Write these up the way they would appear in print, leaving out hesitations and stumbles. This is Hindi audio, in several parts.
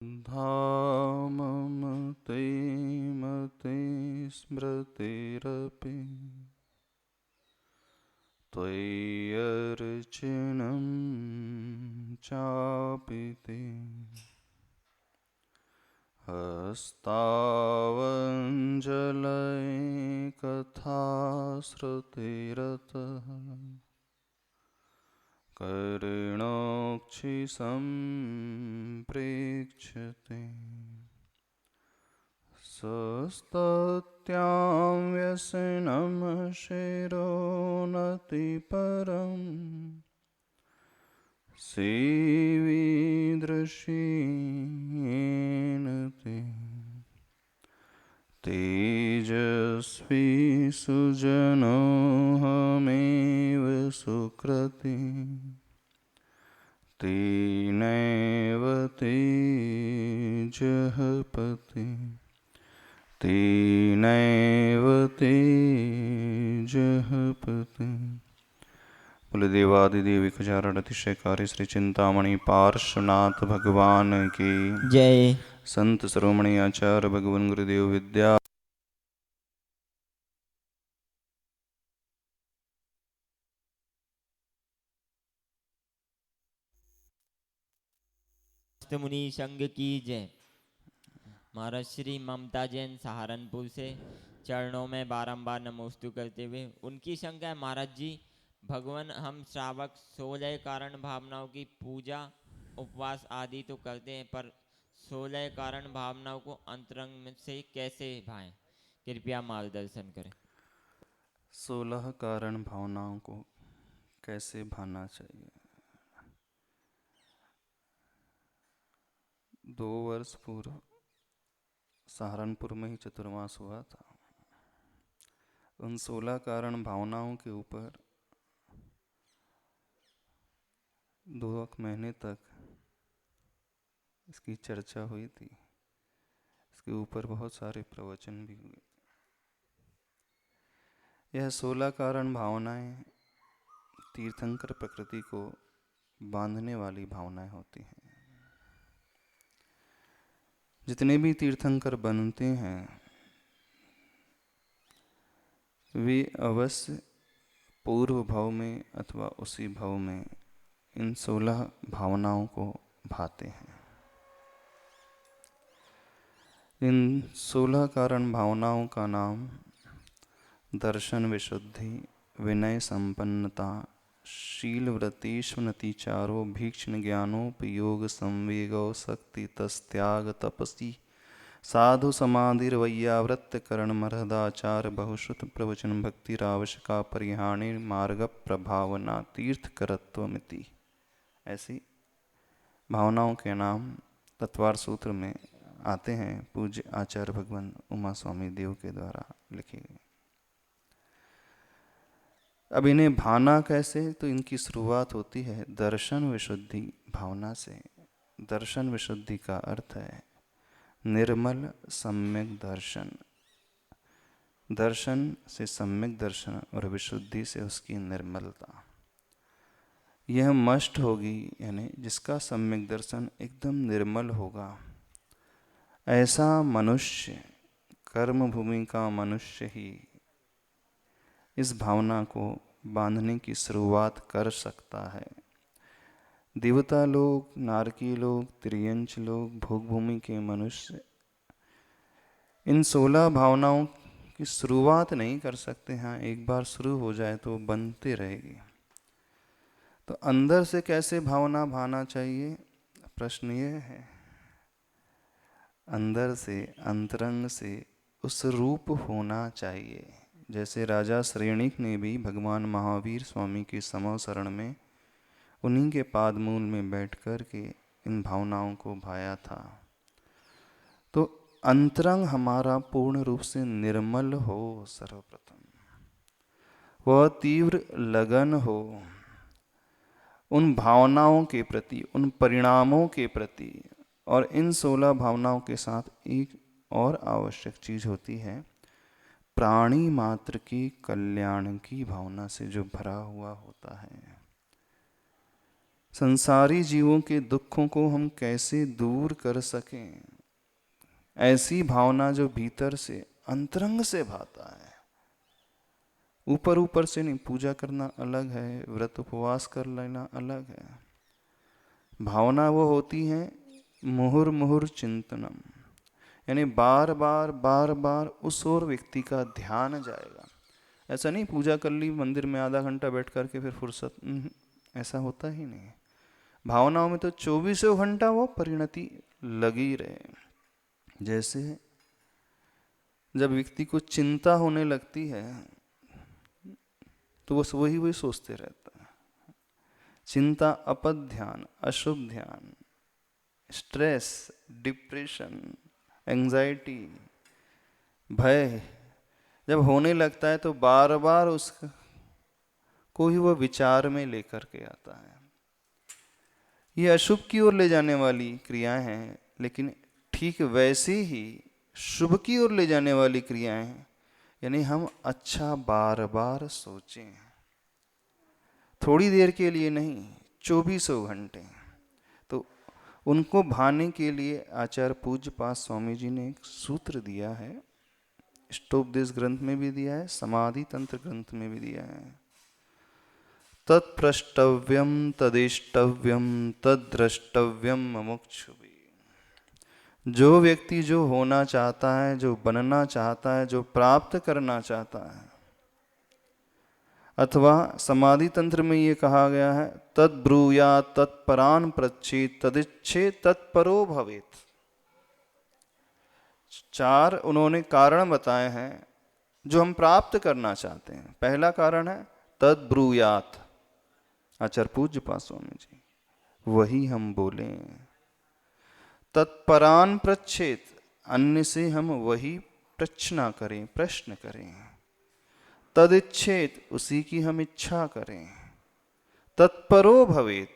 धामं ते मते स्मृतिरपि त्वय्यर्चनं चापि ते हस्तावञ्जलैकथाश्रुतिरतः कर्णोक्षिसम्प्रेक्ष्यते सस्तत्यां व्यसनं शिरोनतिपरं सेवीदृशेन ते तेजस्वी सुजनोऽहमेव सुकृती तेनैव तेजः पते तेनैव तेजः पते। बोले देवादिदेव विखचारण अतिशयकारी श्री चिंतामणि पार्श्वनाथ भगवान की जय। संत शिरोमणि आचार्य भगवान गुरुदेव विद्या मुनि संघ की जय। महाराज श्री ममता जैन सहारनपुर से चरणों में बारंबार नमोस्तु करते हुए उनकी शंका है, महाराज जी भगवान हम श्रावक 16 कारण भावनाओं की पूजा उपवास आदि तो करते हैं, पर 16 कारण भावनाओं को अंतरंग से कैसे भाएं, कृपया मार्गदर्शन करें। 16 कारण भावनाओं को कैसे भाना चाहिए। 2 वर्ष पूर्व सहारनपुर में ही चतुर्मास हुआ था। उन 16 कारण भावनाओं के ऊपर 2 महीने तक इसकी चर्चा हुई थी। इसके ऊपर बहुत सारे प्रवचन भी हुए। यह 16 कारण भावनाएं तीर्थंकर प्रकृति को बांधने वाली भावनाएं होती हैं। जितने भी तीर्थंकर बनते हैं वे अवश्य पूर्व भाव में अथवा उसी भाव में इन 16 भावनाओं को भाते हैं। इन 16 कारण भावनाओं का नाम दर्शन विशुद्धि, विनय संपन्नता, शील व्रतेष्वनतिचारो, भीक्षण ज्ञानोपयोग, संवेगो, शक्ति तस्त्याग, तपसी, साधु समाधिर्वैयावृत्त करण मरहदाचार, बहुश्रुत प्रवचन, भक्तिरावश्यका, परिहाणे मार्ग प्रभावना, तीर्थकरत्वमिति। ऐसी भावनाओं के नाम तत्वार सूत्र में आते हैं, पूज्य आचार्य भगवान उमा स्वामी देव के द्वारा लिखे गए। अब इन्हें भाना कैसे, तो इनकी शुरुआत होती है दर्शन विशुद्धि भावना से। दर्शन विशुद्धि का अर्थ है निर्मल सम्यक दर्शन। दर्शन से सम्यक दर्शन और विशुद्धि से उसकी निर्मलता। यह मस्ट होगी, यानी जिसका सम्यक दर्शन एकदम निर्मल होगा, ऐसा मनुष्य, कर्म भूमि का मनुष्य ही इस भावना को बांधने की शुरुआत कर सकता है। देवता लोग, नारकी लोग, त्रियंच लोग, भोग भूमि के मनुष्य इन 16 भावनाओं की शुरुआत नहीं कर सकते हैं। एक बार शुरू हो जाए तो बनते रहेगी। तो अंदर से कैसे भावना भाना चाहिए, प्रश्न ये है। अंदर से, अंतरंग से उस रूप होना चाहिए। जैसे राजा श्रेणिक ने भी भगवान महावीर स्वामी की समो शरण में उन्हीं के पादमूल में बैठ कर के इन भावनाओं को भाया था। तो अंतरंग हमारा पूर्ण रूप से निर्मल हो, सर्वप्रथम वह तीव्र लगन हो उन भावनाओं के प्रति, उन परिणामों के प्रति। और इन 16 भावनाओं के साथ एक और आवश्यक चीज होती है, प्राणी मात्र के कल्याण की भावना से जो भरा हुआ होता है। संसारी जीवों के दुखों को हम कैसे दूर कर सकें, ऐसी भावना जो भीतर से अंतरंग से भाता है। ऊपर ऊपर से नहीं, पूजा करना अलग है, व्रत उपवास कर लेना अलग है। भावना वो होती है मुहुर मुहुर चिंतनम, यानी बार बार बार बार उस और व्यक्ति का ध्यान जाएगा। ऐसा नहीं पूजा कर ली मंदिर में आधा घंटा बैठ करके फिर फुर्सत, ऐसा होता ही नहीं। भावनाओं में तो 24 घंटा वो परिणति लगी रहे। जैसे जब व्यक्ति को चिंता होने लगती है तो बस वही वही सोचते रहता है। चिंता, अपद ध्यान, अशुभ ध्यान, स्ट्रेस, डिप्रेशन, एंजाइटी, भय जब होने लगता है तो बार बार उसका को ही वह विचार में लेकर के आता है। ये अशुभ की ओर ले जाने वाली क्रियाएं हैं, लेकिन ठीक वैसे ही शुभ की ओर ले जाने वाली क्रियाएं हैं। यानी हम अच्छा बार बार सोचें, थोड़ी देर के लिए नहीं, 24 घंटे। तो उनको भाने के लिए आचार्य पूज्य पाद स्वामी जी ने एक सूत्र दिया है, इष्टोपदेश ग्रंथ में भी दिया है, समाधि तंत्र ग्रंथ में भी दिया है। तत्प्रष्टव्यम तदिष्टव्यम तद्द्रष्टव्यम मुमुक्षुभिः। जो व्यक्ति जो होना चाहता है, जो बनना चाहता है, जो प्राप्त करना चाहता है, अथवा समाधि तंत्र में ये कहा गया है तद्ब्रूयात् तत्परान् पृच्छेत् तदिच्छेत् तत्परो भवेत्। 4 उन्होंने कारण बताए हैं जो हम प्राप्त करना चाहते हैं। पहला कारण है तद्ब्रूयात्, आचार्य पूज्य पाद स्वामी जी, वही हम बोलें। तत्परान् पृच्छेत्, अन्य से हम वही प्रश्न करें, प्रश्न करें। तदिच्छेत्, उसी की हम इच्छा करें। तत्परो भवेत्,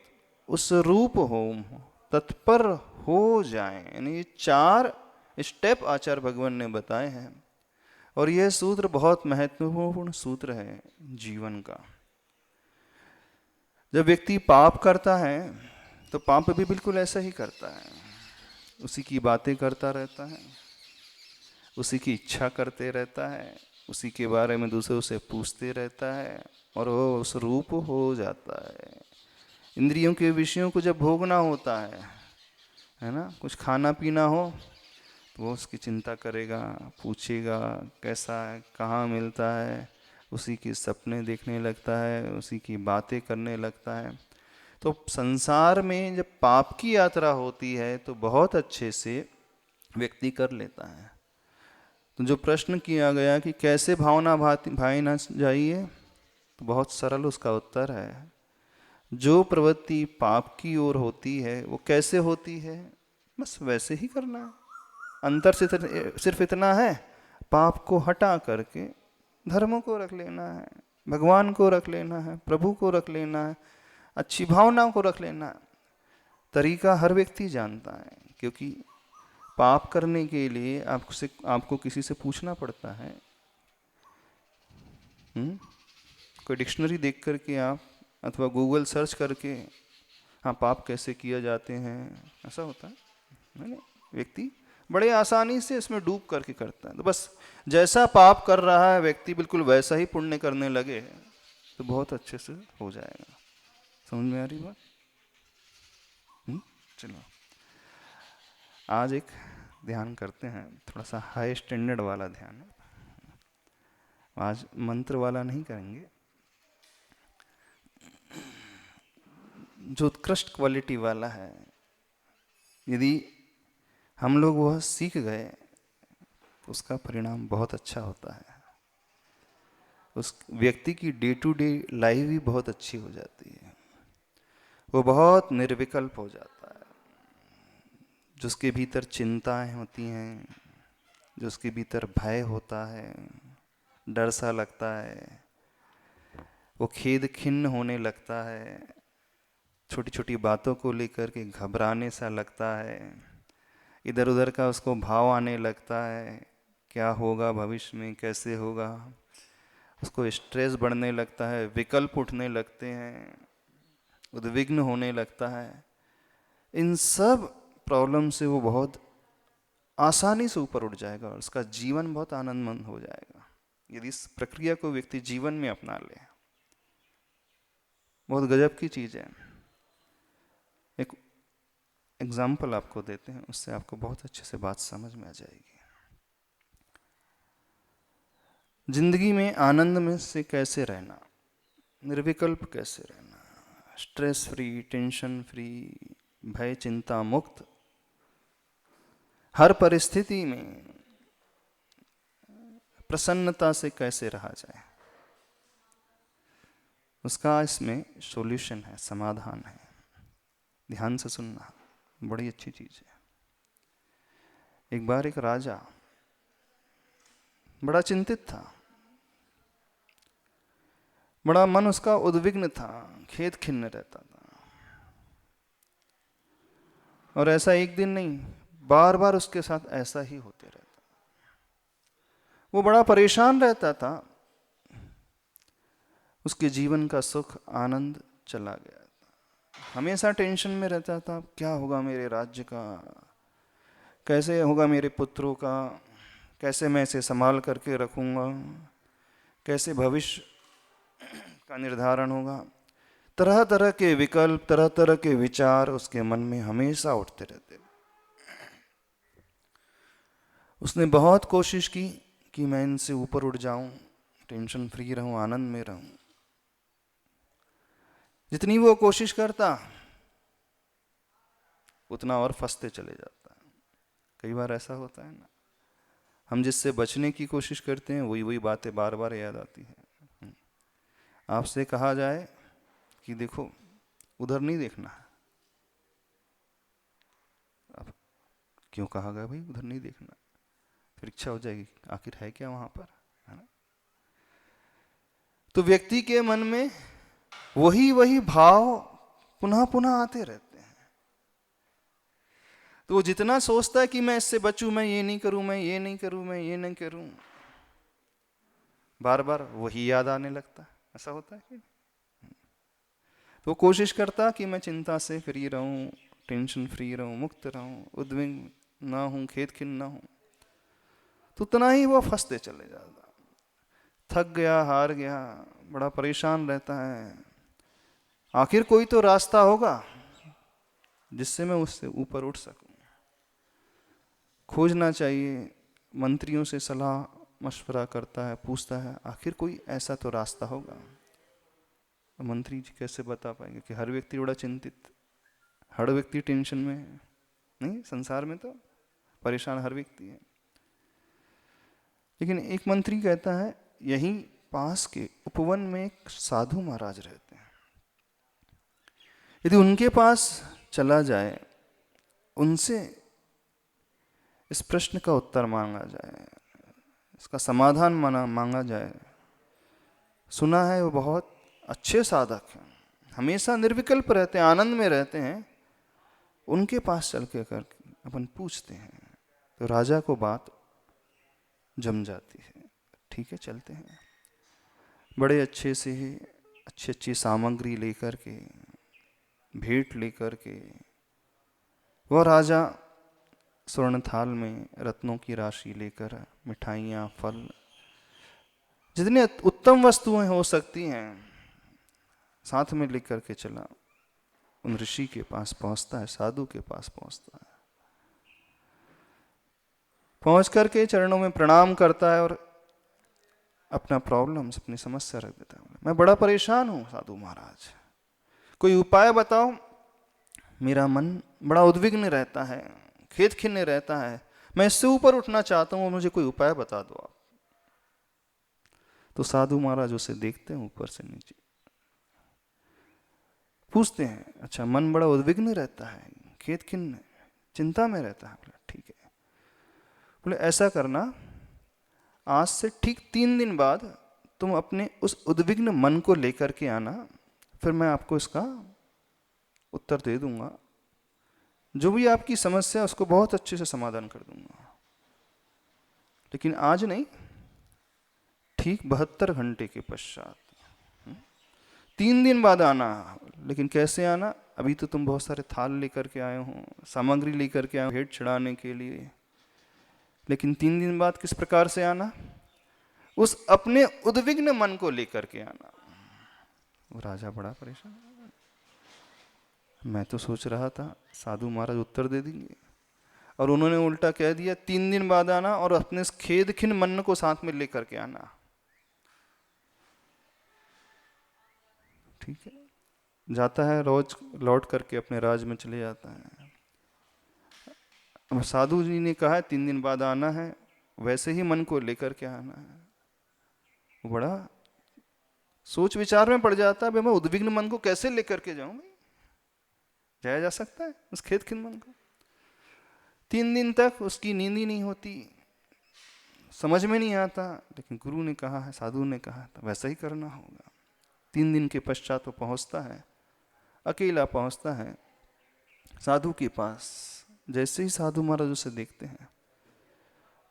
उस रूप हो, तत्पर हो जाएं। यानी ये 4 स्टेप आचार्य भगवान ने बताए हैं। और यह सूत्र बहुत महत्वपूर्ण सूत्र है जीवन का। जब व्यक्ति पाप करता है तो पाप भी बिल्कुल ऐसा ही करता है, उसी की बातें करता रहता है, उसी की इच्छा करते रहता है, उसी के बारे में दूसरों से पूछते रहता है और वो उस रूप हो जाता है। इंद्रियों के विषयों को जब भोगना होता है ना, कुछ खाना पीना हो तो वो उसकी चिंता करेगा, पूछेगा कैसा है, कहाँ मिलता है, उसी के सपने देखने लगता है, उसी की बातें करने लगता है। तो संसार में जब पाप की यात्रा होती है तो बहुत अच्छे से व्यक्ति कर लेता है। तो जो प्रश्न किया गया कि कैसे भावना भाई ना जाइए, तो बहुत सरल उसका उत्तर है। जो प्रवृत्ति पाप की ओर होती है वो कैसे होती है, बस वैसे ही करना है। अंतर से सिर्फ इतना है, पाप को हटा करके धर्मों को रख लेना है, भगवान को रख लेना है, प्रभु को रख लेना है, अच्छी भावनाओं को रख लेना है। तरीका हर व्यक्ति जानता है, क्योंकि पाप करने के लिए आपको किसी से पूछना पड़ता है। कोई डिक्शनरी देख करके आप अथवा गूगल सर्च करके हाँ पाप कैसे किया जाते हैं ऐसा होता है नहीं। व्यक्ति बड़े आसानी से इसमें डूब करके करता है। तो बस जैसा पाप कर रहा है व्यक्ति बिल्कुल वैसा ही पुण्य करने लगे तो बहुत अच्छे से हो जाएगा। समझ में आ रही बात? चलो आज एक ध्यान करते हैं, थोड़ा सा हाई स्टैंडर्ड वाला ध्यान है। आज मंत्र वाला नहीं करेंगे, जो उत्कृष्ट क्वालिटी वाला है। यदि हम लोग वह सीख गए तो उसका परिणाम बहुत अच्छा होता है। उस व्यक्ति की डे टू डे लाइफ भी बहुत अच्छी हो जाती है, वो बहुत निर्विकल्प हो जाता है। जो उसके भीतर चिंताएं होती हैं, जो उसके भीतर भय होता है, डर सा लगता है, वो खेद खिन्न होने लगता है, छोटी छोटी बातों को लेकर के घबराने सा लगता है, इधर उधर का उसको भाव आने लगता है, क्या होगा भविष्य में, कैसे होगा, उसको स्ट्रेस बढ़ने लगता है, विकल्प उठने लगते हैं, उद्विग्न होने लगता है, इन सब प्रॉब्लम से वो बहुत आसानी से ऊपर उठ जाएगा और उसका जीवन बहुत आनंदमंद हो जाएगा यदि इस प्रक्रिया को व्यक्ति जीवन में अपना ले। बहुत गजब की चीज़ है। एक एग्जाम्पल आपको देते हैं, उससे आपको बहुत अच्छे से बात समझ में आ जाएगी। जिंदगी में आनंद में से कैसे रहना, निर्विकल्प कैसे रहना, स्ट्रेस फ्री, टेंशन फ्री, भय चिंता मुक्त, हर परिस्थिति में प्रसन्नता से कैसे रहा जाए, उसका इसमें सॉल्यूशन है, समाधान है। ध्यान से सुनना, बड़ी अच्छी चीज है। एक बार एक राजा बड़ा चिंतित था, बड़ा मन उसका उद्विग्न था, खेद खिन्न रहता था। और ऐसा एक दिन नहीं, बार बार उसके साथ ऐसा ही होते रहता। वो बड़ा परेशान रहता था, उसके जीवन का सुख आनंद चला गया था। हमेशा टेंशन में रहता था, क्या होगा मेरे राज्य का, कैसे होगा मेरे पुत्रों का, कैसे मैं इसे संभाल करके रखूंगा, कैसे भविष्य का निर्धारण होगा। तरह तरह के विकल्प, तरह तरह के विचार उसके मन में हमेशा उठते रहते। उसने बहुत कोशिश की कि मैं इनसे ऊपर उठ जाऊं, टेंशन फ्री रहूं, आनंद में रहूं। जितनी वो कोशिश करता उतना और फंसते चले जाता। कई बार ऐसा होता है ना, हम जिससे बचने की कोशिश करते हैं वही वही बातें बार बार याद आती हैं। आपसे कहा जाए कि देखो उधर नहीं देखना, अब क्यों कहा गया भाई उधर नहीं देखना, फिर इच्छा हो जाएगी आखिर है क्या वहां पर, है ना। तो व्यक्ति के मन में वही वही भाव पुनः पुनः आते रहते हैं। तो वो जितना सोचता है कि मैं इससे बचूं, मैं ये नहीं करूं, मैं ये नहीं करूं, मैं ये नहीं करूं, बार बार वही याद आने लगता है। ऐसा होता है कि तो कोशिश करता कि मैं चिंता से फ्री रहूं, टेंशन फ्री रहूं, मुक्त रहूं, उद्विग्न ना हूं, खेद खिन्न ना हूं। तो उतना ही वो फंसते चले जाता, थक गया, हार गया, बड़ा परेशान रहता है। आखिर कोई तो रास्ता होगा जिससे मैं उससे ऊपर उठ सकूं। खोजना चाहिए, मंत्रियों से सलाह मशवरा करता है, पूछता है आखिर कोई ऐसा तो रास्ता होगा। मंत्री जी कैसे बता पाएंगे कि हर व्यक्ति बड़ा चिंतित, हर व्यक्ति टेंशन में है। नहीं, संसार में तो परेशान हर व्यक्ति है। लेकिन एक मंत्री कहता है यहीं पास के उपवन में एक साधु महाराज रहते हैं, यदि उनके पास चला जाए, उनसे इस प्रश्न का उत्तर मांगा जाए, इसका समाधान मांगा जाए, सुना है वो बहुत अच्छे साधक हैं, हमेशा निर्विकल्प रहते हैं, आनंद में रहते हैं, उनके पास चल के कर अपन पूछते हैं। तो राजा को बात जम जाती है, ठीक है चलते हैं। बड़े अच्छे से अच्छी अच्छी सामग्री लेकर के, भेंट लेकर के वह राजा स्वर्ण थाल में रत्नों की राशि लेकर, मिठाइयाँ, फल, जितनी उत्तम वस्तुएं हो सकती हैं साथ में लेकर के चला। उन ऋषि के पास पहुंचता है, साधु के पास पहुंचता है, पहुंच करके चरणों में प्रणाम करता है और अपना प्रॉब्लम, अपनी समस्या रख देता है। मैं बड़ा परेशान हूं साधु महाराज, कोई उपाय बताओ, मेरा मन बड़ा उद्विग्न रहता है, खेद खिन्न रहता है, मैं इससे ऊपर उठना चाहता हूं, मुझे कोई उपाय बता दो आप। तो साधु महाराज उसे देखते हैं ऊपर से नीचे, पूछते हैं अच्छा मन बड़ा उद्विग्न रहता है, खेद खिन्न, चिंता में रहता है। बोले ठीक है। बोले ऐसा करना, आज से ठीक 3 दिन बाद तुम अपने उस उद्विग्न मन को लेकर के आना, फिर मैं आपको इसका उत्तर दे दूंगा, जो भी आपकी समस्या है उसको बहुत अच्छे से समाधान कर दूंगा। लेकिन आज नहीं, ठीक 72 घंटे के पश्चात 3 दिन बाद आना। लेकिन कैसे आना? अभी तो तुम बहुत सारे थाल लेकर के आए हो, सामग्री लेकर के आए हो भेंट चढ़ाने के लिए, लेकिन 3 दिन बाद किस प्रकार से आना? उस अपने उद्विग्न मन को लेकर के आना। वो राजा बड़ा परेशान, मैं तो सोच रहा था साधु महाराज उत्तर दे देंगे, और उन्होंने उल्टा कह दिया 3 दिन बाद आना और अपने इस खेद खिन्न मन को साथ में लेकर के आना। ठीक है, जाता है, रोज लौट करके अपने राज में चले जाता है। अब साधु जी ने कहा 3 दिन बाद आना है, वैसे ही मन को लेकर के आना है। बड़ा सोच विचार में पड़ जाता है, भाई मैं उद्विग्न मन को कैसे लेकर के जाऊं? भाई जाया जा सकता है उस खेद खिन्न मन को? 3 दिन तक उसकी नींद ही नहीं होती, समझ में नहीं आता, लेकिन गुरु ने कहा है, साधु ने कहा था, वैसा ही करना होगा। 3 दिन के पश्चात वो पहुंचता है, अकेला पहुंचता है साधु के पास। जैसे ही साधु महाराज उसे देखते हैं,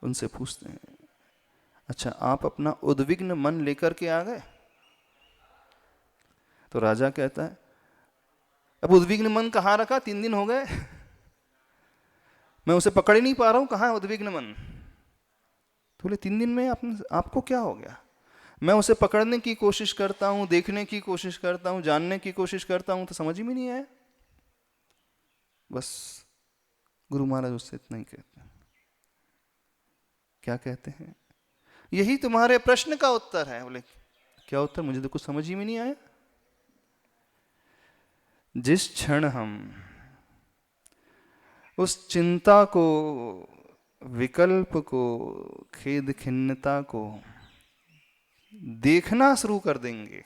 उनसे पूछते हैं, अच्छा आप अपना उद्विग्न मन लेकर के आ गए? तो राजा कहता है, अब उद्विग्न मन कहाँ रखा? 3 दिन हो गए, मैं उसे पकड़ ही नहीं पा रहा हूं, कहाँ है उद्विग्न मन? तो बोले 3 दिन में आपको क्या हो गया? मैं उसे पकड़ने की कोशिश करता हूं, देखने की कोशिश करता हूं, जानने की कोशिश करता हूं, तो समझ ही में नहीं आया। बस गुरु महाराज उससे इतना ही कहते हैं। क्या कहते हैं? यही तुम्हारे प्रश्न का उत्तर है। बोले क्या उत्तर? मुझे तो कुछ समझ ही में नहीं आया। जिस क्षण हम उस चिंता को, विकल्प को, खेद खिन्नता को देखना शुरू कर देंगे,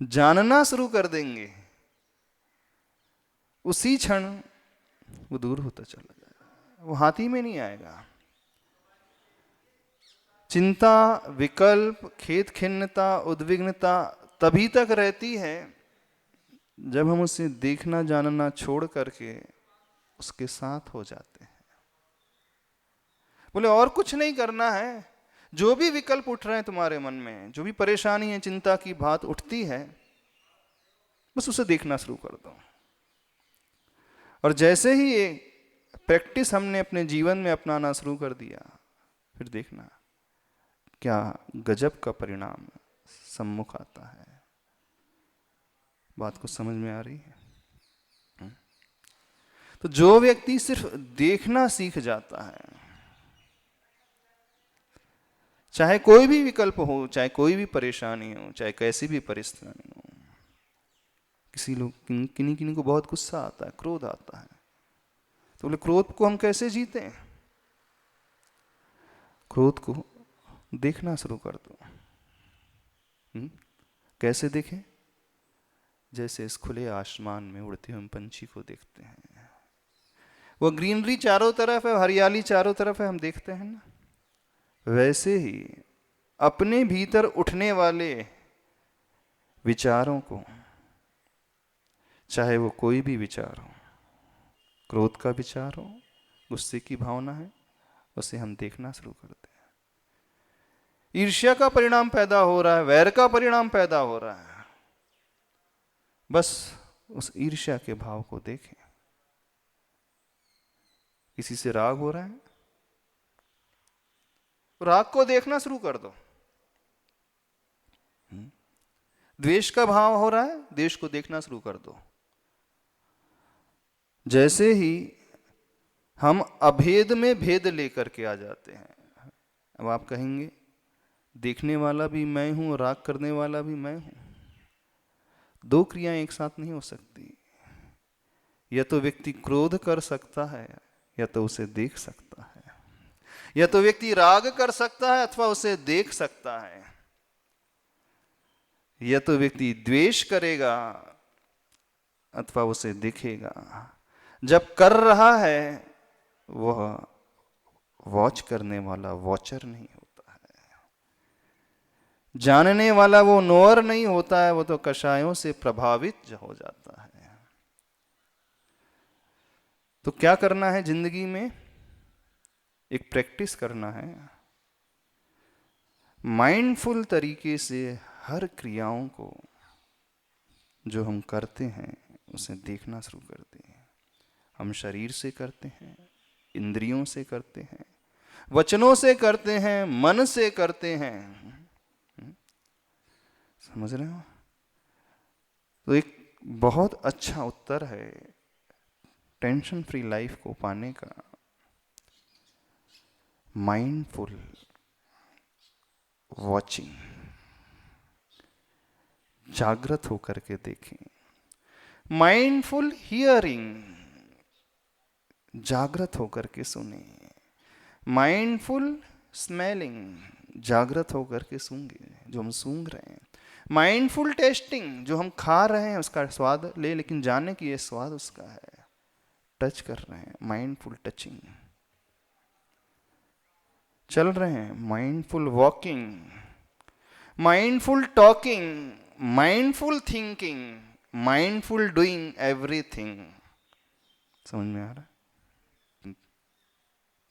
जानना शुरू कर देंगे, उसी क्षण वो दूर होता चला जाएगा, वो हाथ ही में नहीं आएगा। चिंता, विकल्प, खेद खिन्नता, उद्विग्नता तभी तक रहती है जब हम उसे देखना जानना छोड़ करके उसके साथ हो जाते हैं। बोले और कुछ नहीं करना है, जो भी विकल्प उठ रहे हैं तुम्हारे मन में, जो भी परेशानी है, चिंता की बात उठती है, बस उसे देखना शुरू कर दो। और जैसे ही ये प्रैक्टिस हमने अपने जीवन में अपनाना शुरू कर दिया, फिर देखना क्या गजब का परिणाम सम्मुख आता है। बात को समझ में आ रही है? तो जो व्यक्ति सिर्फ देखना सीख जाता है, चाहे कोई भी विकल्प हो, चाहे कोई भी परेशानी हो, चाहे कैसी भी परिस्थिति हो, किसी लोग किन्हीं किन्हीं को बहुत गुस्सा आता है, क्रोध आता है, तो बोले क्रोध को हम कैसे जीते हैं? क्रोध को देखना शुरू कर दो। कैसे देखें? जैसे इस खुले आसमान में उड़ते हुए पंछी को देखते हैं, वो ग्रीनरी चारों तरफ है, हरियाली चारों तरफ है, हम देखते हैं ना, वैसे ही अपने भीतर उठने वाले विचारों को, चाहे वो कोई भी विचार हो, क्रोध का विचार हो, गुस्से की भावना है, उसे हम देखना शुरू करते हैं। ईर्ष्या का परिणाम पैदा हो रहा है, वैर का परिणाम पैदा हो रहा है, बस उस ईर्ष्या के भाव को देखें। किसी से राग हो रहा है, राग को देखना शुरू कर दो। द्वेष का भाव हो रहा है, द्वेष को देखना शुरू कर दो। जैसे ही हम अभेद में भेद लेकर के आ जाते हैं, अब आप कहेंगे देखने वाला भी मैं हूं, राग करने वाला भी मैं हूं। दो क्रियाएं एक साथ नहीं हो सकती। या तो व्यक्ति क्रोध कर सकता है, या तो उसे देख सकता है। या तो व्यक्ति राग कर सकता है अथवा उसे देख सकता है। या तो व्यक्ति द्वेष करेगा अथवा उसे दिखेगा। जब कर रहा है वह वॉच करने वाला वॉचर नहीं होता है, जानने वाला वो नोअर नहीं होता है, वो तो कषायों से प्रभावित हो जाता है। तो क्या करना है जिंदगी में? एक प्रैक्टिस करना है, माइंडफुल तरीके से हर क्रियाओं को जो हम करते हैं उसे देखना शुरू करते हैं। हम शरीर से करते हैं, इंद्रियों से करते हैं, वचनों से करते हैं, मन से करते हैं। समझ रहे हो? तो एक बहुत अच्छा उत्तर है टेंशन फ्री लाइफ को पाने का, माइंडफुल वॉचिंग। जागृत होकर के देखें। माइंडफुल हियरिंग, जागृत होकर के सुने। माइंडफुल स्मेलिंग, जागृत होकर के सूंघे जो हम सूंघ रहे हैं। माइंडफुल टेस्टिंग, जो हम खा रहे हैं उसका स्वाद ले, लेकिन जाने कि ये स्वाद उसका है, टच कर रहे हैं, माइंडफुल टचिंग। चल रहे हैं, mindful walking, mindful talking, mindful thinking, mindful doing everything. समझ में आ रहा है?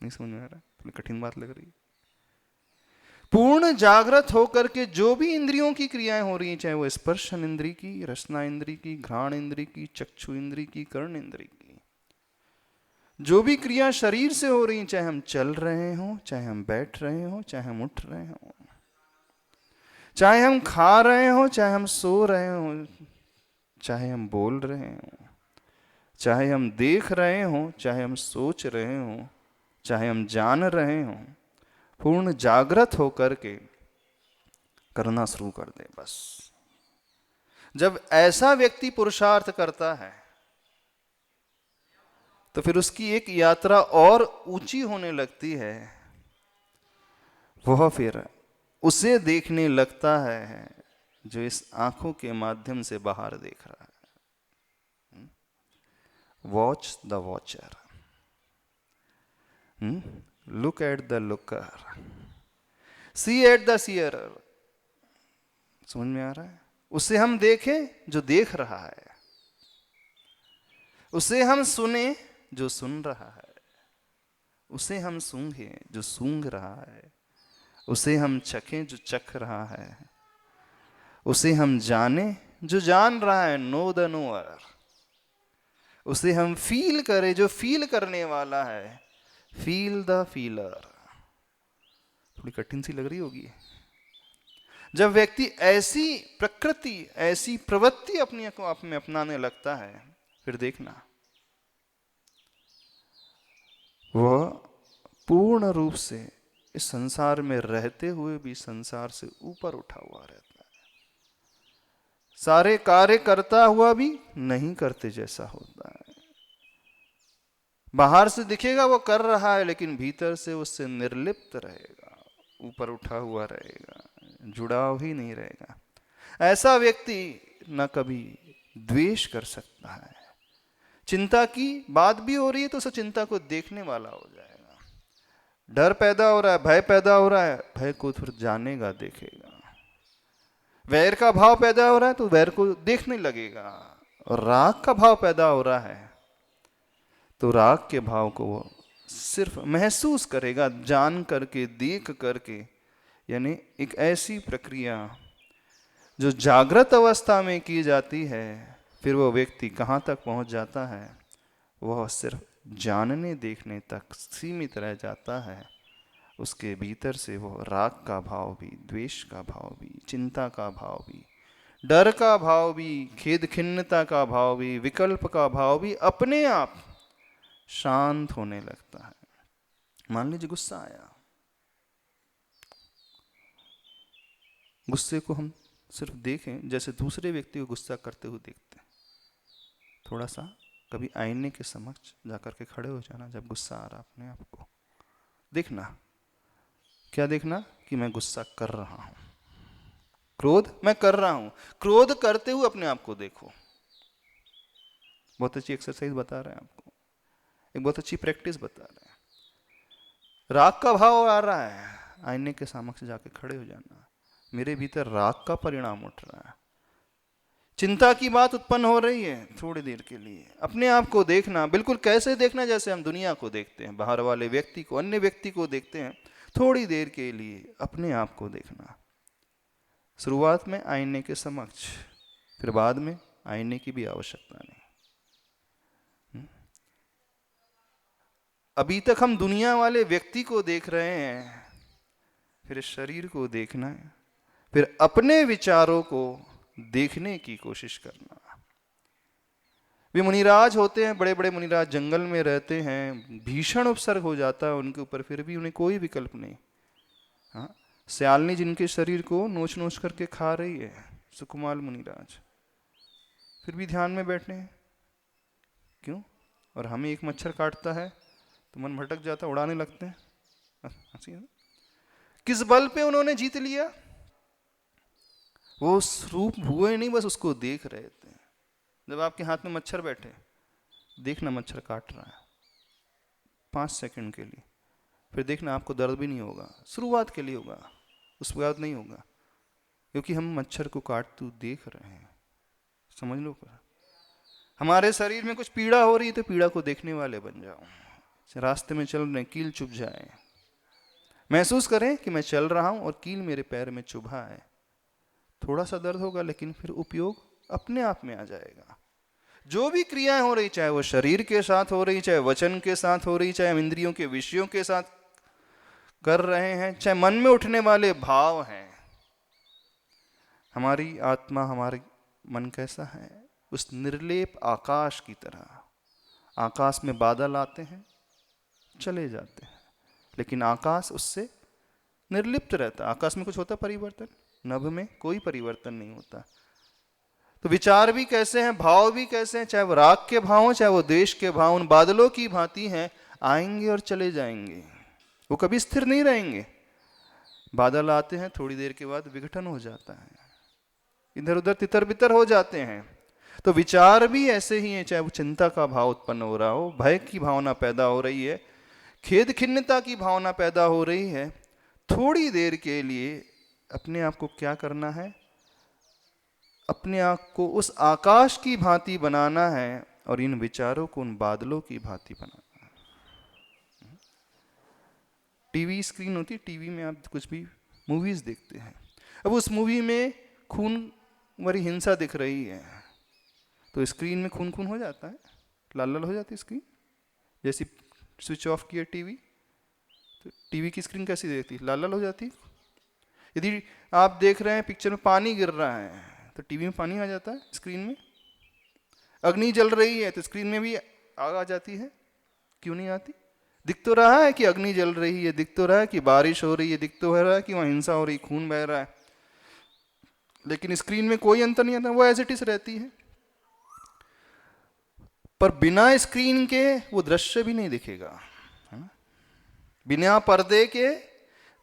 नहीं समझ में आ रहा? थोड़ी कठिन बात लग रही है। पूर्ण जागृत होकर के जो भी इंद्रियों की क्रियाएं हो रही हैं, चाहे वो स्पर्शन इंद्री की, रसना इंद्री की, घ्राण इंद्री की, चक्षु इंद्री की, कर्ण इंद्री की, जो भी क्रिया शरीर से हो रही हैं, चाहे हम चल रहे हों, चाहे हम बैठ रहे हों, चाहे हम उठ रहे हों, चाहे हम खा रहे हों, चाहे हम सो रहे हों, चाहे हम बोल रहे हों, चाहे हम देख रहे हों, चाहे हम सोच रहे हों, चाहे हम जान रहे हों, पूर्ण जागृत होकर के करना शुरू कर दे बस। जब ऐसा व्यक्ति पुरुषार्थ करता है तो फिर उसकी एक यात्रा और ऊंची होने लगती है। वह फिर उसे देखने लगता है जो इस आंखों के माध्यम से बाहर देख रहा है। Watch the watcher, look at the looker, see at the seer. समझ में आ रहा है? उसे हम देखें जो देख रहा है, उसे हम सुने जो सुन रहा है, उसे हम सूंघे जो सूंघ रहा है, उसे हम चखें जो चख रहा है, उसे हम जाने जो जान रहा है, नो द नोअर। उसे हम फील करें जो फील करने वाला है, फील द फीलर। थोड़ी कठिन सी लग रही होगी। जब व्यक्ति ऐसी प्रकृति, ऐसी प्रवृत्ति अपने को आप में अपनाने लगता है, फिर देखना वह पूर्ण रूप से इस संसार में रहते हुए भी संसार से ऊपर उठा हुआ रहता है। सारे कार्य करता हुआ भी नहीं करते जैसा होता है। बाहर से दिखेगा वो कर रहा है, लेकिन भीतर से उससे निर्लिप्त रहेगा, ऊपर उठा हुआ रहेगा, जुड़ाव ही नहीं रहेगा। ऐसा व्यक्ति न कभी द्वेष कर सकता है। चिंता की बात भी हो रही है तो उस चिंता को देखने वाला हो जाएगा। डर पैदा हो रहा है, भय पैदा हो रहा है, भय को फिर जानेगा, देखेगा। वैर का भाव पैदा हो रहा है तो वैर को देखने लगेगा। और राग का भाव पैदा हो रहा है तो राग के भाव को वो सिर्फ महसूस करेगा, जान करके, देख करके। यानी एक ऐसी प्रक्रिया जो जागृत अवस्था में की जाती है, फिर वो व्यक्ति कहाँ तक पहुँच जाता है? वह सिर्फ जानने देखने तक सीमित रह जाता है। उसके भीतर से वो राग का भाव भी, द्वेष का भाव भी, चिंता का भाव भी, डर का भाव भी, खेद खिन्नता का भाव भी, विकल्प का भाव भी अपने आप शांत होने लगता है। मान लीजिए गुस्सा आया, गुस्से को हम सिर्फ देखें जैसे दूसरे व्यक्ति को गुस्सा करते हुए देखते हैं। थोड़ा सा कभी आईने के समक्ष जाकर के खड़े हो जाना, जब गुस्सा आ रहा अपने आप को देखना। क्या देखना? कि मैं गुस्सा कर रहा हूं, क्रोध मैं कर रहा हूं। क्रोध करते हुए अपने आप को देखो। बहुत अच्छी एक्सरसाइज बता रहे हैं आपको, एक बहुत अच्छी प्रैक्टिस बता रहे हैं। राग का भाव आ रहा है, आईने के समक्ष जाके खड़े हो जाना, मेरे भीतर राग का परिणाम उठ रहा है। चिंता की बात उत्पन्न हो रही है, थोड़ी देर के लिए अपने आप को देखना। बिल्कुल कैसे देखना? जैसे हम दुनिया को देखते हैं, बाहर वाले व्यक्ति को, अन्य व्यक्ति को देखते हैं। थोड़ी देर के लिए अपने आप को देखना। शुरुआत में आईने के समक्ष, फिर बाद में आईने की भी आवश्यकता नहीं। अभी तक हम दुनिया वाले व्यक्ति को देख रहे हैं, फिर शरीर को देखना है, फिर अपने विचारों को देखने की कोशिश करना। वे मुनिराज होते हैं, बड़े बड़े मुनिराज जंगल में रहते हैं, भीषण उपसर्ग हो जाता है उनके ऊपर, फिर भी उन्हें कोई विकल्प नहीं। हाँ, श्यालनी जिनके शरीर को नोच नोच करके खा रही है, सुकुमार मुनिराज, फिर भी ध्यान में बैठे हैं। क्यों? और हमें एक मच्छर काटता है तो मन भटक जाता, उड़ाने लगते हैं। हंसी है ना? किस बल पे उन्होंने जीत लिया? वो रूप हुए नहीं, बस उसको देख रहे थे। जब आपके हाथ में मच्छर बैठे, देखना मच्छर काट रहा है 5 सेकंड के लिए, फिर देखना आपको दर्द भी नहीं होगा, शुरुआत के लिए होगा, उसके बाद नहीं होगा, क्योंकि हम मच्छर को काटते देख रहे हैं। समझ लो, हमारे शरीर में कुछ पीड़ा हो रही है तो पीड़ा को देखने वाले बन जाओ। रास्ते में चल रहे, कील चुभ जाए, महसूस करें कि मैं चल रहा हूं और कील मेरे पैर में चुभा है। थोड़ा सा दर्द होगा लेकिन फिर उपयोग अपने आप में आ जाएगा। जो भी क्रियाएं हो रही, चाहे वो शरीर के साथ हो रही, चाहे वचन के साथ हो रही, चाहे हम इंद्रियों के विषयों के साथ कर रहे हैं, चाहे मन में उठने वाले भाव हैं, हमारी आत्मा, हमारी मन कैसा है? उस निर्लेप आकाश की तरह। आकाश में बादल आते हैं, चले जाते हैं, लेकिन आकाश उससे निर्लिप्त रहता है। आकाश में कुछ होता परिवर्तन? नभ में कोई परिवर्तन नहीं होता। तो विचार भी कैसे हैं, भाव भी कैसे हैं, चाहे वो राग के भाव हो, चाहे वो द्वेष के भाव, उन बादलों की भांति हैं, आएंगे और चले जाएंगे, वो कभी स्थिर नहीं रहेंगे। बादल आते हैं, थोड़ी देर के बाद विघटन हो जाता है, इधर उधर तितर बितर हो जाते हैं। तो विचार भी ऐसे ही हैं, चाहे वो चिंता का भाव उत्पन्न हो रहा हो, भय की भावना पैदा हो रही है, खेद खिन्नता की भावना पैदा हो रही है, थोड़ी देर के लिए अपने आप को क्या करना है? अपने आप को उस आकाश की भांति बनाना है और इन विचारों को उन बादलों की भांति बनाना है। टीवी स्क्रीन होती है, टीवी में आप कुछ भी मूवीज देखते हैं, अब उस मूवी में खून भरी हिंसा दिख रही है, तो स्क्रीन में खून खून हो जाता है, लाल लाल हो जाती है स्क्रीन। जैसे स्विच ऑफ किया टीवी, तो टीवी की स्क्रीन कैसी देखती है? लाल लाल हो जाती है। यदि आप देख रहे हैं पिक्चर में पानी गिर रहा है, तो टीवी में पानी आ जाता है स्क्रीन में। अग्नि जल रही है तो स्क्रीन में भी आग आ जाती है, क्यों नहीं आती? दिख तो रहा है कि अग्नि जल रही है, दिख तो रहा है कि बारिश हो रही है, दिख तो रहा है कि वहाँ हिंसा हो रही, खून बह रहा है, लेकिन स्क्रीन में कोई अंतर नहीं आता, वो एज इट इज रहती है। पर बिना स्क्रीन के वो दृश्य भी नहीं दिखेगा, है ना? बिना पर्दे के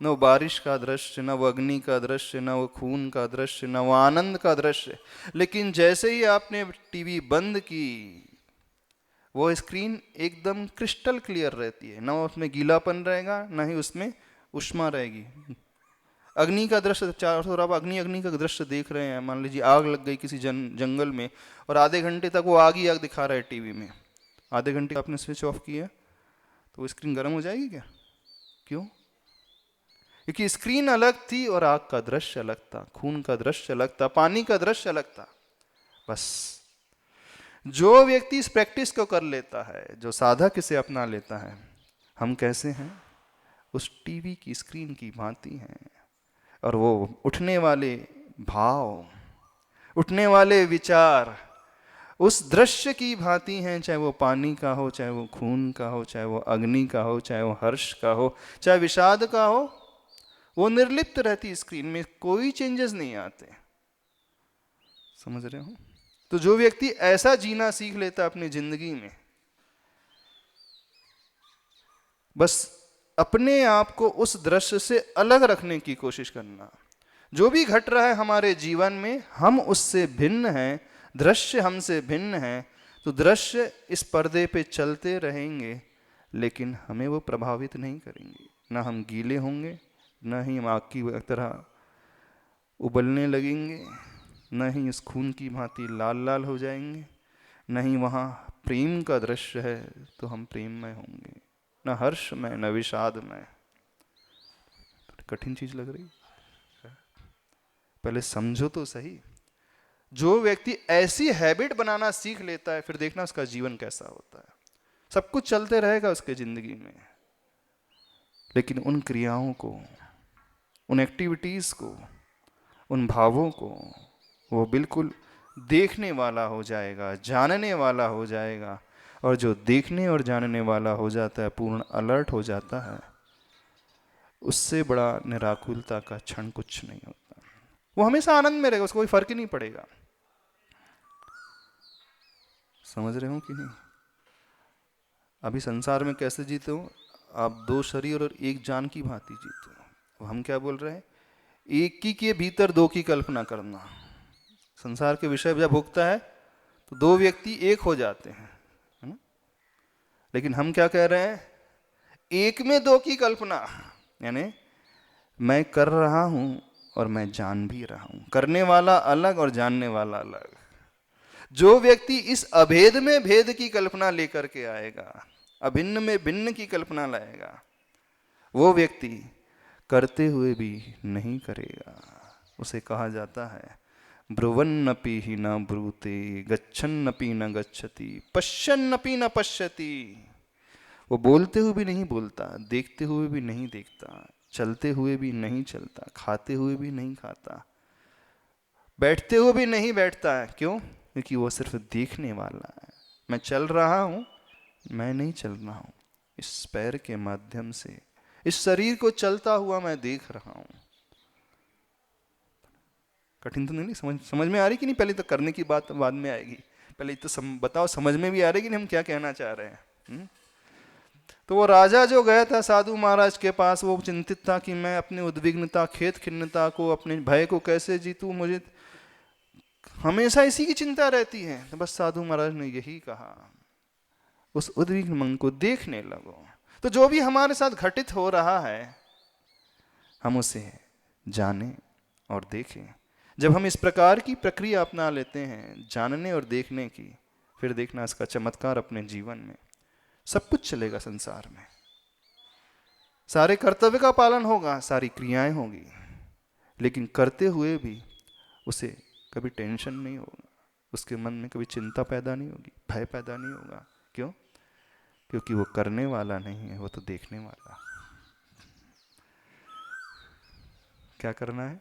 न वो बारिश का दृश्य, न वो अग्नि का दृश्य, न वो खून का दृश्य, न वो आनंद का दृश्य। लेकिन जैसे ही आपने टीवी बंद की, वो स्क्रीन एकदम क्रिस्टल क्लियर रहती है, ना उसमें गीलापन रहेगा, ना ही उसमें उष्मा रहेगी। अग्नि का दृश्य, चारों तरफ अग्नि का दृश्य देख रहे हैं, मान लीजिए आग लग गई किसी जंगल में और आधे घंटे तक वो आग ही आग दिखा रहा है टीवी में, आधे घंटे आपने स्विच ऑफ किया तो वो स्क्रीन गर्म हो जाएगी क्या? क्यों? क्योंकि स्क्रीन अलग थी और आग का दृश्य अलग था, खून का दृश्य अलग था, पानी का दृश्य अलग था। बस जो व्यक्ति इस प्रैक्टिस को कर लेता है, जो साधक इसे अपना लेता है, हम कैसे हैं? उस टीवी की स्क्रीन की भांति हैं। और वो उठने वाले भाव, उठने वाले विचार उस दृश्य की भांति हैं, चाहे वो पानी का हो, चाहे वो खून का हो, चाहे वो अग्नि का हो, चाहे वो हर्ष का हो, चाहे विषाद का हो, वो निर्लिप्त रहती स्क्रीन में, कोई चेंजेस नहीं आते। समझ रहे हो? तो जो व्यक्ति ऐसा जीना सीख लेता अपनी जिंदगी में, बस अपने आप को उस दृश्य से अलग रखने की कोशिश करना। जो भी घट रहा है हमारे जीवन में, हम उससे भिन्न हैं, दृश्य हमसे भिन्न है, तो दृश्य इस पर्दे पे चलते रहेंगे, लेकिन हमें वो प्रभावित नहीं करेंगे। ना हम गीले होंगे, ना ही हम आग की तरह उबलने लगेंगे, न ही इस खून की भांति लाल लाल हो जाएंगे, न ही वहाँ प्रेम का दृश्य है तो हम प्रेममय होंगे, न हर्ष में, न विषाद में। कठिन चीज लग रही, पहले समझो तो सही। जो व्यक्ति ऐसी हैबिट बनाना सीख लेता है, फिर देखना उसका जीवन कैसा होता है। सब कुछ चलते रहेगा उसके जिंदगी में, लेकिन उन क्रियाओं को, उन एक्टिविटीज को, उन भावों को वो बिल्कुल देखने वाला हो जाएगा, जानने वाला हो जाएगा। और जो देखने और जानने वाला हो जाता है, पूर्ण अलर्ट हो जाता है, उससे बड़ा निराकुलता का क्षण कुछ नहीं होता। वो हमेशा आनंद में रहेगा, उसको कोई फर्क ही नहीं पड़ेगा। समझ रहे हो कि नहीं? अभी संसार में कैसे जीते हो आप? 2 शरीर और 1 जान की भांति जीते हो। हम क्या बोल रहे हैं? एक ही के भीतर 2 की कल्पना करना। संसार के विषय जब भोगता है तो 2 व्यक्ति एक हो जाते हैं, है ना? लेकिन हम क्या कह रहे हैं? एक में 2 की कल्पना, यानी मैं कर रहा हूं और मैं जान भी रहा हूं। करने वाला अलग और जानने वाला अलग। जो व्यक्ति इस अभेद में भेद की कल्पना लेकर के आएगा, अभिन्न में भिन्न की कल्पना लाएगा, वो व्यक्ति करते हुए भी नहीं करेगा। उसे कहा जाता है ब्रुवन्नपि ही न ब्रूते, गच्छन्नपि न गच्छति, पश्यन्नपि न पश्यति। वो बोलते हुए भी नहीं बोलता, देखते हुए भी नहीं देखता, चलते हुए भी नहीं चलता, खाते हुए भी नहीं खाता, बैठते हुए भी नहीं बैठता है। क्यों? क्योंकि वो सिर्फ देखने वाला है। मैं चल रहा हूं, मैं नहीं चल रहा हूं। इस पैर के माध्यम से इस शरीर को चलता हुआ मैं देख रहा हूं। कठिन तो नहीं? समझ में आ रही कि नहीं? पहले तो करने की बात बाद में आएगी, पहले तो बताओ समझ में भी आ रही कि नहीं हम क्या कहना चाह रहे हैं? तो वो राजा जो गया था साधु महाराज के पास, वो चिंतित था कि मैं अपनी उद्विग्नता, खेद खिन्नता को, अपने भय को कैसे जीतूं। मुझे हमेशा इसी की चिंता रहती है। तो बस साधु महाराज ने यही कहा, उस उद्विग्न मन को देखने लगो। तो जो भी हमारे साथ घटित हो रहा है, हम उसे जाने और देखें। जब हम इस प्रकार की प्रक्रिया अपना लेते हैं, जानने और देखने की, फिर देखना इसका चमत्कार अपने जीवन में। सब कुछ चलेगा संसार में, सारे कर्तव्य का पालन होगा, सारी क्रियाएं होगी, लेकिन करते हुए भी उसे कभी टेंशन नहीं होगा, उसके मन में कभी चिंता पैदा नहीं होगी, भय पैदा नहीं होगा। क्यों? क्योंकि वो करने वाला नहीं है, वो तो देखने वाला। क्या करना है?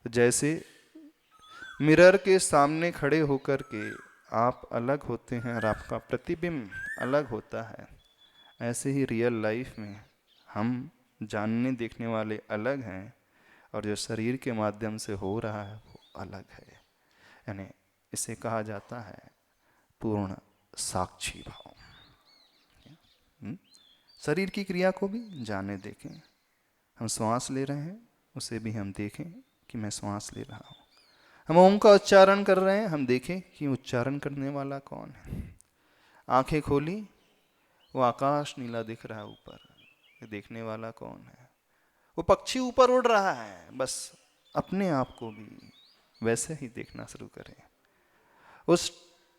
तो जैसे मिरर के सामने खड़े होकर के आप अलग होते हैं और आपका प्रतिबिंब अलग होता है, ऐसे ही रियल लाइफ में हम जानने देखने वाले अलग हैं, और जो शरीर के माध्यम से हो रहा है वो अलग है। यानी इसे कहा जाता है पूर्ण साक्षी भाव। शरीर की क्रिया को भी जाने देखें। हम श्वास ले रहे हैं, उसे भी हम देखें कि मैं श्वास ले रहा हूँ। हम ओम का उच्चारण कर रहे हैं, हम देखें कि उच्चारण करने वाला कौन है। आंखें खोली, वो आकाश नीला दिख रहा है ऊपर, ये देखने वाला कौन है। वो पक्षी ऊपर उड़ रहा है, बस अपने आप को भी वैसे ही देखना शुरू करें, उस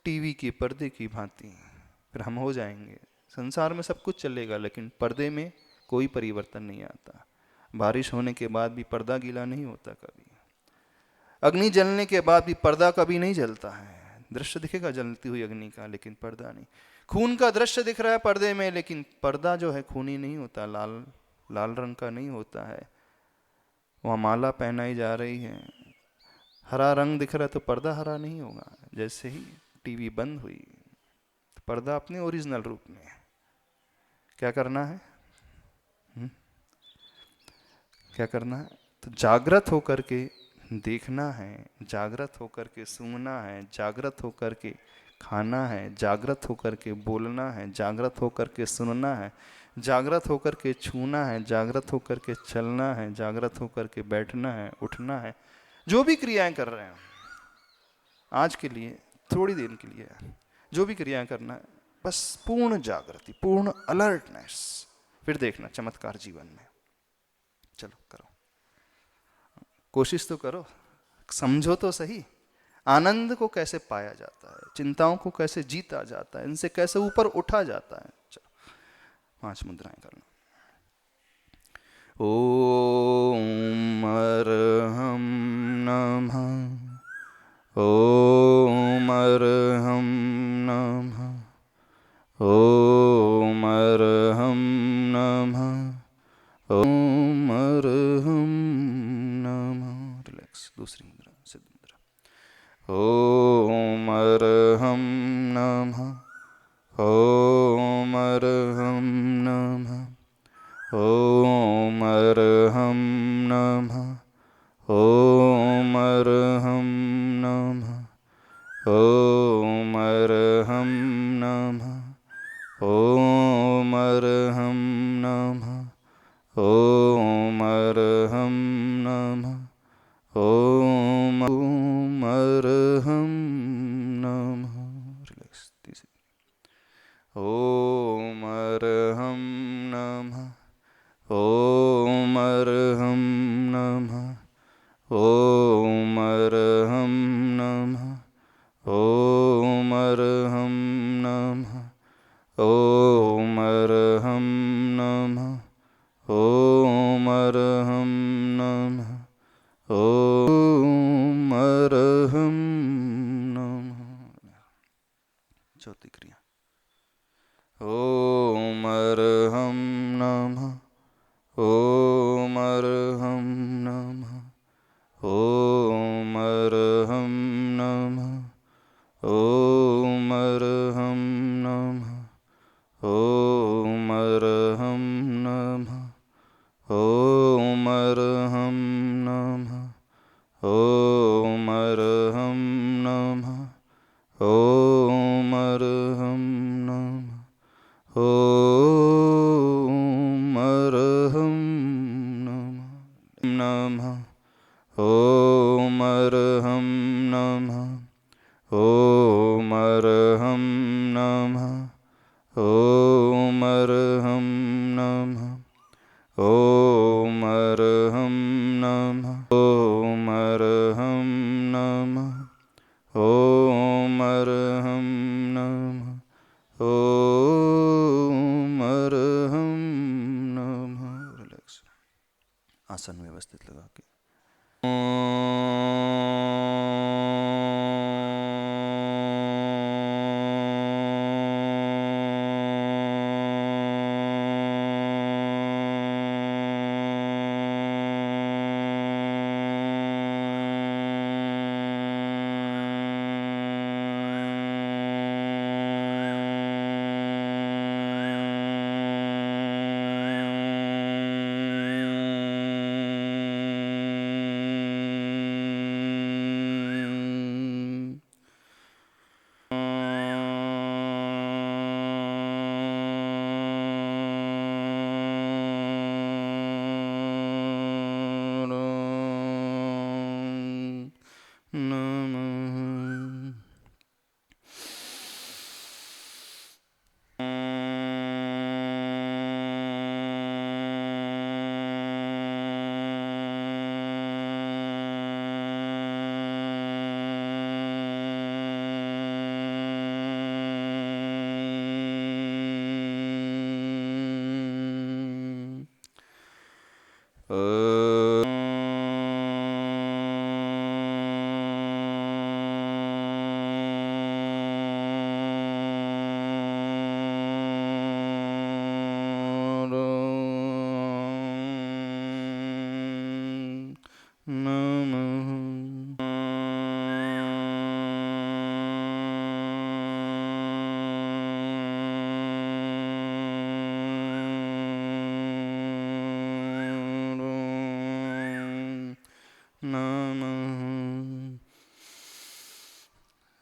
टीवी के पर्दे की भांति। फिर हम हो जाएंगे। संसार में सब कुछ चलेगा, लेकिन पर्दे में कोई परिवर्तन नहीं आता। बारिश होने के बाद भी पर्दा गीला नहीं होता कभी। अग्नि जलने के बाद भी पर्दा कभी नहीं जलता है। दृश्य दिखेगा जलती हुई अग्नि का, लेकिन पर्दा नहीं। खून का दृश्य दिख रहा है पर्दे में, लेकिन पर्दा जो है खूनी नहीं होता, लाल लाल रंग का नहीं होता है। वहाँ माला पहनाई जा रही है, हरा रंग दिख रहा है तो पर्दा हरा नहीं होगा। जैसे ही टीवी बंद हुई तो पर्दा अपने ओरिजिनल रूप में। क्या करना है? क्या करना है? तो जागृत होकर के देखना है, जागृत होकर के सूंघना है, जागृत होकर के खाना है, जागृत होकर के बोलना है, जागृत होकर के सुनना है, जागृत होकर के छूना है, जागृत होकर के चलना है, जागृत होकर के बैठना है, उठना है। जो भी क्रियाएं कर रहे हैं आज के लिए, थोड़ी देर के लिए, जो भी क्रियाएं करना है, बस पूर्ण जागृति, पूर्ण अलर्टनेस। फिर देखना चमत्कार जीवन में। चलो करो, कोशिश तो करो, समझो तो सही आनंद को कैसे पाया जाता है, चिंताओं को कैसे जीता जाता है, इनसे कैसे ऊपर उठा जाता है। चलो 5 मुद्राएं करना। ओम अरहम नमः। ॐ अर्हं नमः। ॐ अर्हं नमः। ॐ अर्हं नमः। रिलैक्स, दूसरी मुद्रा, सिद्ध मुद्रा। ॐ अर्हं नमः। ॐ अर्हं नमः। ॐ अर्हं नमः। ॐ अर्हं नमः। ॐ अर्हं नमः। ॐ अर्हं नमः। ॐ अर्हं नमः। ॐ अर्हं नमः। रिलैक्स, तीसरी। ॐ अर्हं नमः। ॐ अर्हं नमः। ॐ अर्हं नमः। ॐ अर्हं नमः। ॐ अर्हं नमः। ॐ अर्हं नमः। ॐ अर्हं नमः। चौथी क्रिया। ॐ अर्हं नमः। ॐ अर्हं नमः। ॐ अर्हं नमः। ॐ अर्हं नमः। ॐ अर्हं नमः। ॐ अर्हं नमः। ॐ अर्हं नमः। ॐ अर्हं नमः। ॐ अर्हं नमः। ॐ अर्हं नमः। ॐ अर्हं नमः। ॐ अर्हं नमः। ॐ अर्हं नमः। ॐ अर्हं नमः। ॐ अर्हं नमः। ॐ अर्हं नमः। रिलैक्स, आसन व्यवस्थित लगा के।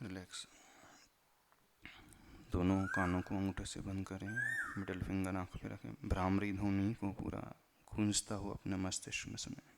रिलैक्स, दोनों कानों को अंगूठे से बंद करें, मिडिल फिंगर आंख पे रखें, भ्रामरी ध्वनि को पूरा गूंजता हुआ अपने मस्तिष्क में सुने।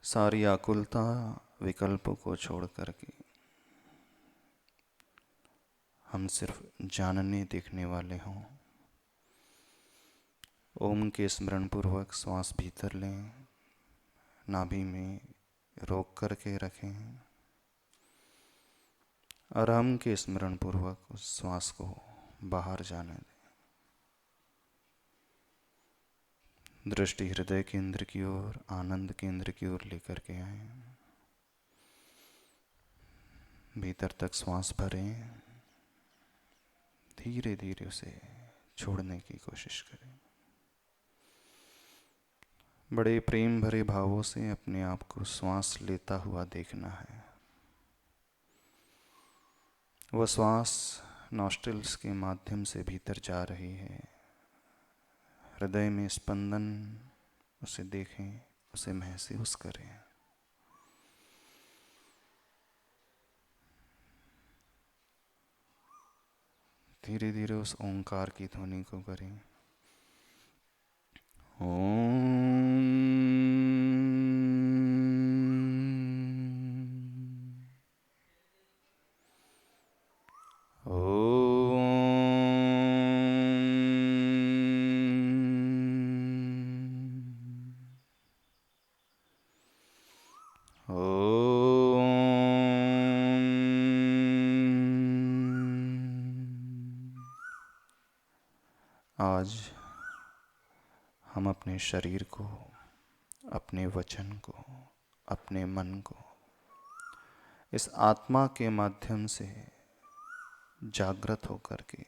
सारी आकुलता विकल्पों को छोड़ करके हम सिर्फ जानने देखने वाले हों। ओम के स्मरण पूर्वक श्वास भीतर लें, नाभि में रोक करके रखें और हम के स्मरण पूर्वक उस श्वास को बाहर जाने दें। दृष्टि हृदय केंद्र की ओर, आनंद केंद्र की ओर लेकर के आए। भीतर तक श्वास भरें, धीरे धीरे उसे छोड़ने की कोशिश करें। बड़े प्रेम भरे भावों से अपने आप को श्वास लेता हुआ देखना है। वह श्वास नॉस्ट्रिल्स के माध्यम से भीतर जा रही है। हृदय में स्पंदन उसे देखें, उसे महसूस करें। धीरे धीरे उस ओंकार की ध्वनि को करें। आज हम अपने शरीर को, अपने वचन को, अपने मन को इस आत्मा के माध्यम से जागृत होकर के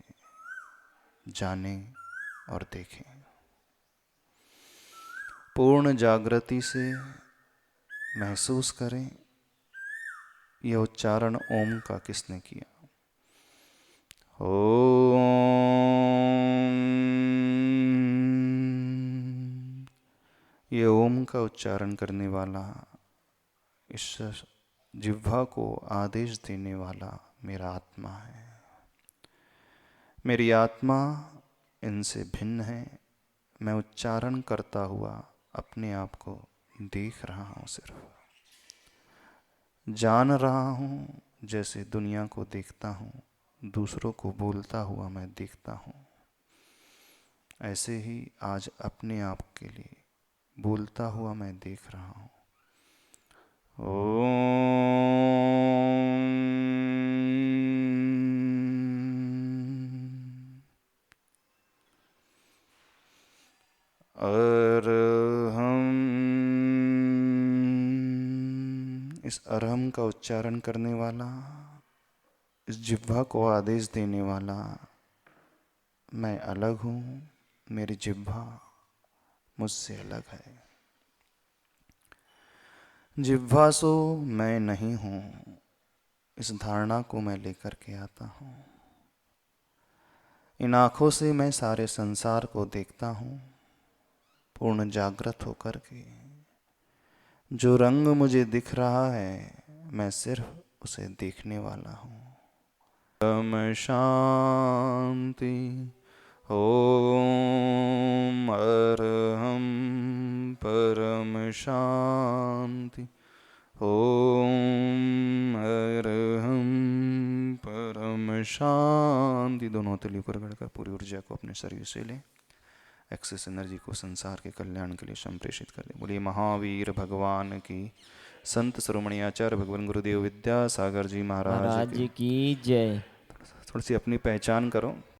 जाने और देखें। पूर्ण जागृति से महसूस करें यह उच्चारण ओम का किसने किया। ये ओम का उच्चारण करने वाला, इस जिह्वा को आदेश देने वाला मेरा आत्मा है। मेरी आत्मा इनसे भिन्न है। मैं उच्चारण करता हुआ अपने आप को देख रहा हूँ, सिर्फ जान रहा हूँ। जैसे दुनिया को देखता हूँ, दूसरों को बोलता हुआ मैं देखता हूँ, ऐसे ही आज अपने आप के लिए बोलता हुआ मैं देख रहा हूँ। अरहम, इस अरहम का उच्चारण करने वाला, इस जिह्वा को आदेश देने वाला मैं अलग हूँ। मेरी जिह्वा मुझसे अलग है। जिह्वा सो मैं नहीं हूँ, इस धारणा को मैं लेकर के आता हूँ। इन आँखों से मैं सारे संसार को देखता हूँ, पूर्ण जागृत होकर के। जो रंग मुझे दिख रहा है, मैं सिर्फ उसे देखने वाला हूँ। परम शांति। ओम अरहम परम शांति। ओम अरहम परम शांति। दोनों हथेली ऊपर करकर पूरी ऊर्जा को अपने शरीर से लें। एक्सेस एनर्जी को संसार के कल्याण के लिए संप्रेषित कर दें। बोलिए महावीर भगवान की, संत शिरोमणि आचार्य भगवान गुरुदेव विद्यासागर जी महाराज की जय। थोड़ी सी अपनी पहचान करो।